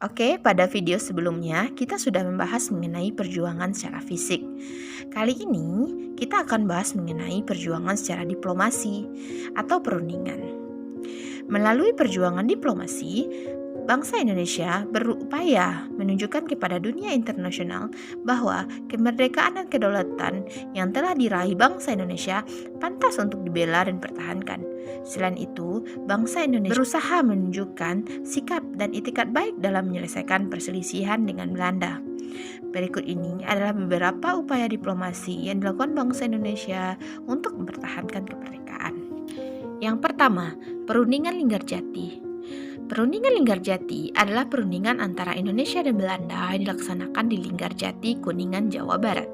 Oke, pada video sebelumnya kita sudah membahas mengenai perjuangan secara fisik. Kali ini kita akan bahas mengenai perjuangan secara diplomasi atau perundingan. Melalui perjuangan diplomasi, bangsa Indonesia berupaya menunjukkan kepada dunia internasional bahwa kemerdekaan dan kedaulatan yang telah diraih bangsa Indonesia pantas untuk dibela dan dipertahankan. Selain itu, bangsa Indonesia berusaha menunjukkan sikap dan itikat baik dalam menyelesaikan perselisihan dengan Belanda. Berikut ini adalah beberapa upaya diplomasi yang dilakukan bangsa Indonesia untuk mempertahankan kemerdekaan. Yang pertama, perundingan Linggarjati. Perundingan Linggarjati adalah perundingan antara Indonesia dan Belanda yang dilaksanakan di Linggarjati, Kuningan, Jawa Barat.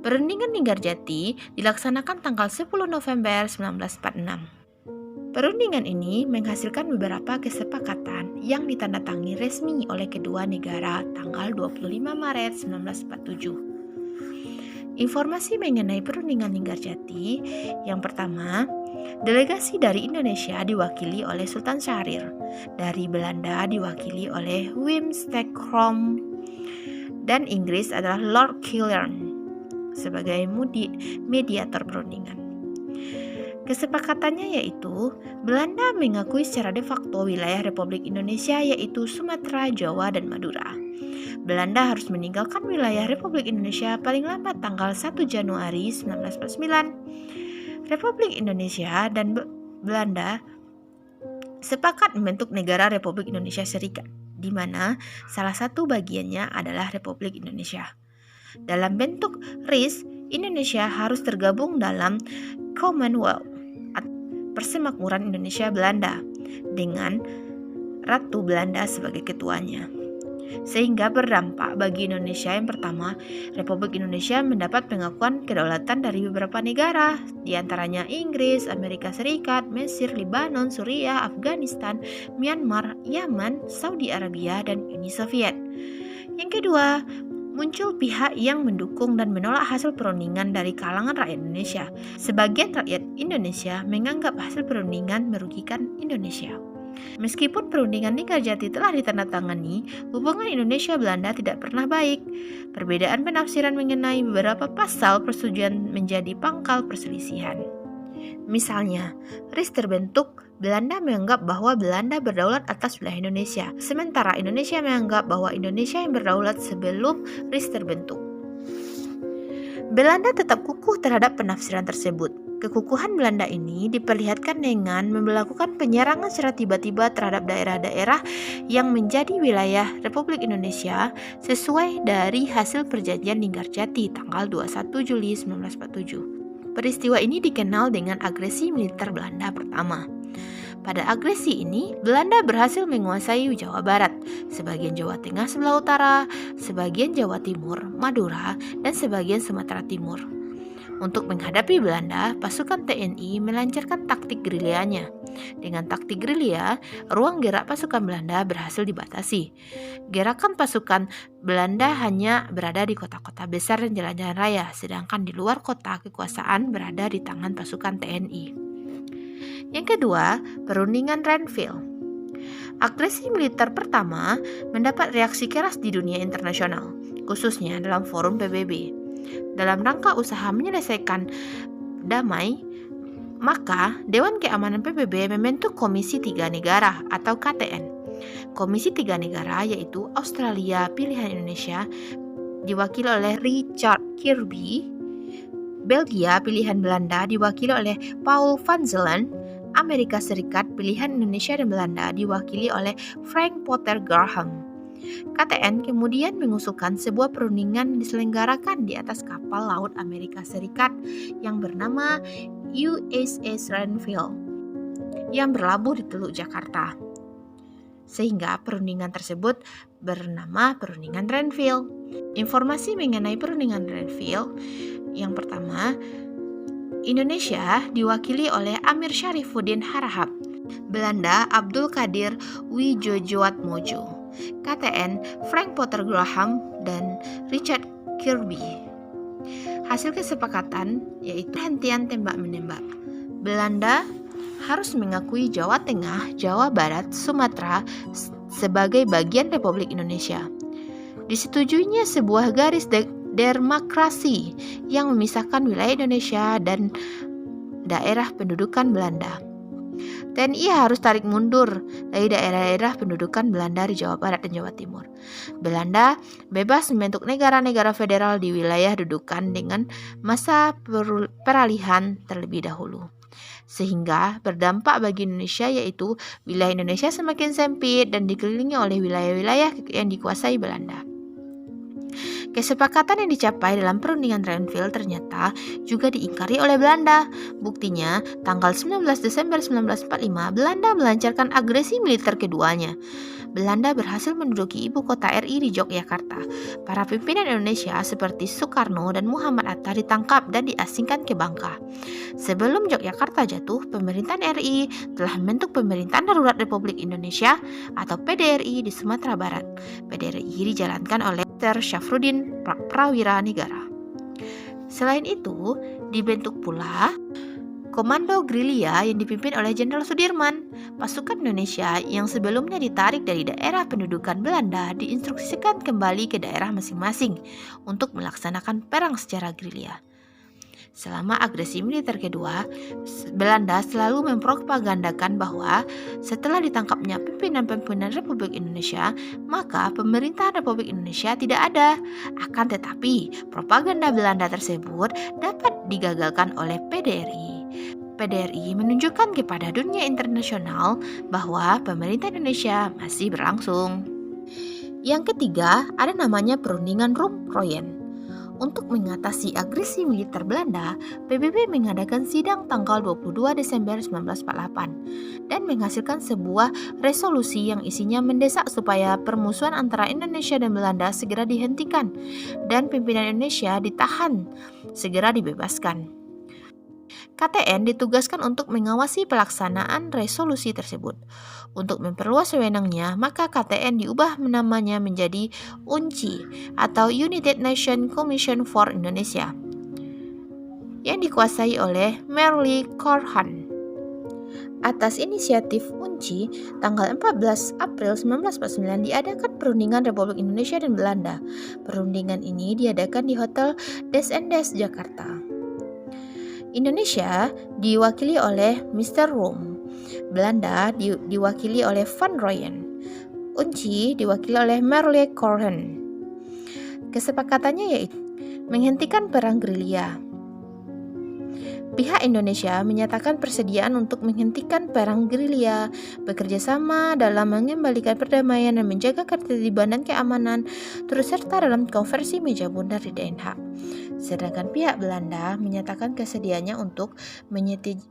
Perundingan Linggarjati dilaksanakan tanggal 10 November 1946. Perundingan ini menghasilkan beberapa kesepakatan yang ditandatangani resmi oleh kedua negara tanggal 25 Maret 1947. Informasi mengenai perundingan Linggarjati. Yang pertama, delegasi dari Indonesia diwakili oleh Sultan Syahrir, dari Belanda diwakili oleh Wim Stekrom, dan Inggris adalah Lord Killian sebagai mediator perundingan. Kesepakatannya yaitu Belanda mengakui secara de facto wilayah Republik Indonesia yaitu Sumatera, Jawa, dan Madura. Belanda harus meninggalkan wilayah Republik Indonesia paling lambat tanggal 1 Januari 1949. Republik Indonesia dan Belanda sepakat membentuk negara Republik Indonesia Serikat, di mana salah satu bagiannya adalah Republik Indonesia. Dalam bentuk RIS, Indonesia harus tergabung dalam Commonwealth, Persemakmuran Indonesia Belanda, dengan Ratu Belanda sebagai ketuanya. Sehingga berdampak bagi Indonesia. Yang pertama, Republik Indonesia mendapat pengakuan kedaulatan dari beberapa negara, diantaranya Inggris, Amerika Serikat, Mesir, Lebanon, Suriah, Afghanistan, Myanmar, Yaman, Saudi Arabia, dan Uni Soviet. Yang kedua, muncul pihak yang mendukung dan menolak hasil perundingan dari kalangan rakyat Indonesia. Sebagian rakyat Indonesia menganggap hasil perundingan merugikan Indonesia. Meskipun perundingan Linggarjati telah ditandatangani, hubungan Indonesia-Belanda tidak pernah baik. Perbedaan penafsiran mengenai beberapa pasal persetujuan menjadi pangkal perselisihan. Misalnya, RIS terbentuk, Belanda menganggap bahwa Belanda berdaulat atas wilayah Indonesia, sementara Indonesia menganggap bahwa Indonesia yang berdaulat sebelum RIS terbentuk. Belanda tetap kukuh terhadap penafsiran tersebut. Kekukuhan Belanda ini diperlihatkan dengan melakukan penyerangan secara tiba-tiba terhadap daerah-daerah yang menjadi wilayah Republik Indonesia sesuai dari hasil perjanjian Linggarjati tanggal 21 Juli 1947. Peristiwa ini dikenal dengan agresi militer Belanda pertama. Pada agresi ini, Belanda berhasil menguasai Jawa Barat, sebagian Jawa Tengah sebelah utara, sebagian Jawa Timur, Madura, dan sebagian Sumatera Timur. Untuk menghadapi Belanda, pasukan TNI melancarkan taktik gerilyanya. Dengan taktik gerilya, ruang gerak pasukan Belanda berhasil dibatasi. Gerakan pasukan Belanda hanya berada di kota-kota besar dan jalan-jalan raya, sedangkan di luar kota kekuasaan berada di tangan pasukan TNI. Yang kedua, perundingan Renville. Agresi militer pertama mendapat reaksi keras di dunia internasional, khususnya dalam forum PBB. Dalam rangka usaha menyelesaikan damai, maka Dewan Keamanan PBB membentuk Komisi Tiga Negara atau KTN. Komisi Tiga Negara yaitu Australia pilihan Indonesia diwakili oleh Richard Kirby, Belgia pilihan Belanda diwakili oleh Paul van Zeelen, Amerika Serikat pilihan Indonesia dan Belanda diwakili oleh Frank Potter Graham. KTN kemudian mengusulkan sebuah perundingan diselenggarakan di atas kapal laut Amerika Serikat yang bernama USS Renville yang berlabuh di Teluk Jakarta. Sehingga perundingan tersebut bernama Perundingan Renville. Informasi mengenai Perundingan Renville. Yang pertama, Indonesia diwakili oleh Amir Syarifuddin Harahap, Belanda Abdul Qadir Wijojoatmojo, KTN Frank Potter Graham, dan Richard Kirby. Hasil kesepakatan yaitu hentian tembak-menembak. Belanda harus mengakui Jawa Tengah, Jawa Barat, Sumatera, sebagai bagian Republik Indonesia. Disetujuinya sebuah garis demarkasi yang memisahkan wilayah Indonesia dan daerah pendudukan Belanda. TNI harus tarik mundur dari daerah-daerah pendudukan Belanda di Jawa Barat dan Jawa Timur. Belanda bebas membentuk negara-negara federal di wilayah dudukan dengan masa peralihan terlebih dahulu. Sehingga berdampak bagi Indonesia, yaitu wilayah Indonesia semakin sempit dan dikelilingi oleh wilayah-wilayah yang dikuasai Belanda. Kesepakatan yang dicapai dalam perundingan Renville ternyata juga diingkari oleh Belanda. Buktinya, tanggal 19 Desember 1945, Belanda melancarkan agresi militer keduanya. Belanda berhasil menduduki ibu kota RI di Yogyakarta. Para pimpinan Indonesia seperti Soekarno dan Muhammad Hatta ditangkap dan diasingkan ke Bangka. Sebelum Yogyakarta jatuh, pemerintahan RI telah membentuk Pemerintahan Darurat Republik Indonesia atau PDRI di Sumatera Barat. PDRI dijalankan oleh Dr. Syafruddin Prawira Negara. Selain itu, dibentuk pula Komando Gerilya yang dipimpin oleh Jenderal Sudirman. Pasukan Indonesia yang sebelumnya ditarik dari daerah pendudukan Belanda diinstruksikan kembali ke daerah masing-masing untuk melaksanakan perang secara gerilya. Selama agresi militer kedua, Belanda selalu mempropagandakan bahwa setelah ditangkapnya pimpinan-pimpinan Republik Indonesia, maka pemerintahan Republik Indonesia tidak ada. Akan tetapi, propaganda Belanda tersebut dapat digagalkan oleh PDRI. PDRI menunjukkan kepada dunia internasional bahwa pemerintah Indonesia masih berlangsung. Yang ketiga, ada namanya Perundingan Rum-Royen. Untuk mengatasi agresi militer Belanda, PBB mengadakan sidang tanggal 22 Desember 1948 dan menghasilkan sebuah resolusi yang isinya mendesak supaya permusuhan antara Indonesia dan Belanda segera dihentikan dan pimpinan Indonesia ditahan, segera dibebaskan. KTN ditugaskan untuk mengawasi pelaksanaan resolusi tersebut. Untuk memperluas wewenangnya, maka KTN diubah namanya menjadi UNCI atau United Nations Commission for Indonesia yang dikuasai oleh Merle Corhan. Atas inisiatif UNCI, tanggal 14 April 1949 diadakan Perundingan Republik Indonesia dan Belanda. Perundingan ini diadakan di Hotel Des Andes, Jakarta. Indonesia diwakili oleh Mr. Rum, Belanda diwakili oleh Van Royen, UNCI diwakili oleh Merle Corhan. Kesepakatannya yaitu menghentikan perang gerilya. Pihak Indonesia menyatakan persediaan untuk menghentikan perang gerilya, bekerja sama dalam mengembalikan perdamaian dan menjaga ketertiban dan keamanan, turut serta dalam konferensi meja bundar di Den Haag. Sedangkan pihak Belanda menyatakan kesediaannya untuk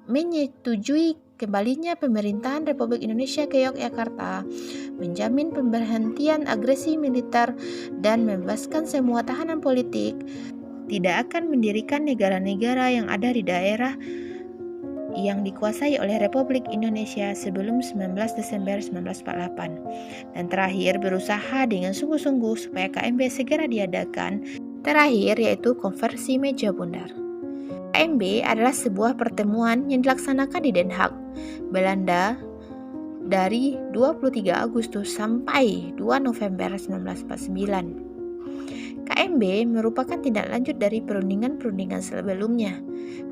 menyetujui kembalinya pemerintahan Republik Indonesia ke Yogyakarta, menjamin pemberhentian agresi militer, dan membebaskan semua tahanan politik, tidak akan mendirikan negara-negara yang ada di daerah yang dikuasai oleh Republik Indonesia sebelum 19 Desember 1948, dan terakhir berusaha dengan sungguh-sungguh supaya KMB segera diadakan. Terakhir yaitu konferensi meja bundar. KMB adalah sebuah pertemuan yang dilaksanakan di Den Haag, Belanda dari 23 Agustus sampai 2 November 1949. KMB merupakan tindak lanjut dari perundingan-perundingan sebelumnya.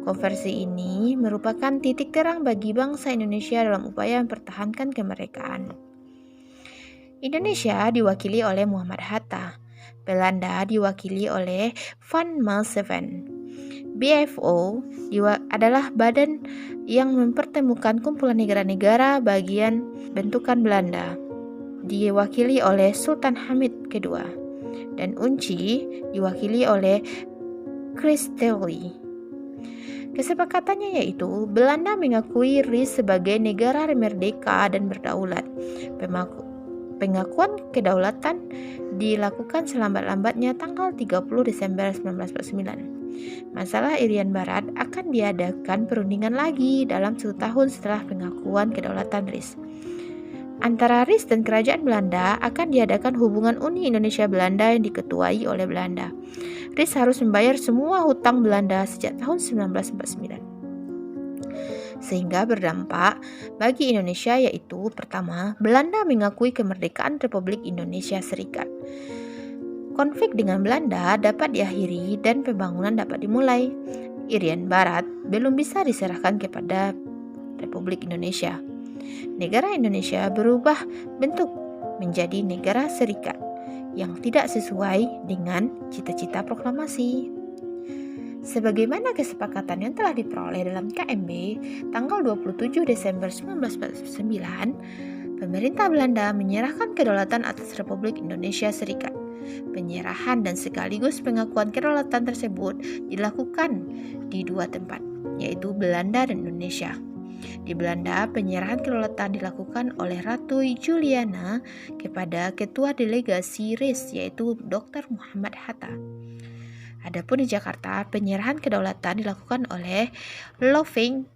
Konferensi ini merupakan titik terang bagi bangsa Indonesia dalam upaya mempertahankan kemerdekaan. Indonesia diwakili oleh Muhammad Hatta, Belanda diwakili oleh Van Malseven. BFO adalah badan yang mempertemukan kumpulan negara-negara bagian bentukan Belanda, diwakili oleh Sultan Hamid II, dan UNCI diwakili oleh Christelli. Kesepakatannya yaitu Belanda mengakui RI sebagai negara merdeka dan berdaulat. Pengakuan kedaulatan dilakukan selambat-lambatnya tanggal 30 Desember 1949. Masalah Irian Barat akan diadakan perundingan lagi dalam 1 tahun setelah pengakuan kedaulatan RIS. Antara RIS dan Kerajaan Belanda akan diadakan hubungan Uni Indonesia Belanda yang diketuai oleh Belanda. RIS harus membayar semua hutang Belanda sejak tahun 1949. sehingga berdampak bagi Indonesia, yaitu pertama, Belanda mengakui kemerdekaan Republik Indonesia Serikat. Konflik dengan Belanda dapat diakhiri dan pembangunan dapat dimulai. Irian Barat belum bisa diserahkan kepada Republik Indonesia. Negara Indonesia berubah bentuk menjadi negara serikat yang tidak sesuai dengan cita-cita proklamasi. Sebagaimana kesepakatan yang telah diperoleh dalam KMB tanggal 27 Desember 1949, pemerintah Belanda menyerahkan kedaulatan atas Republik Indonesia Serikat. Penyerahan dan sekaligus pengakuan kedaulatan tersebut dilakukan di dua tempat, yaitu Belanda dan Indonesia. Di Belanda, penyerahan kedaulatan dilakukan oleh Ratu Juliana kepada ketua delegasi RIS, yaitu Dr. Muhammad Hatta. Adapun di Jakarta, penyerahan kedaulatan dilakukan oleh Loving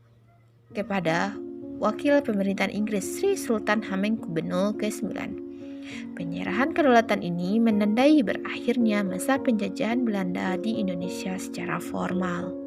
kepada wakil pemerintahan Inggris Sri Sultan Hamengkubuwono ke-9. Penyerahan kedaulatan ini menandai berakhirnya masa penjajahan Belanda di Indonesia secara formal.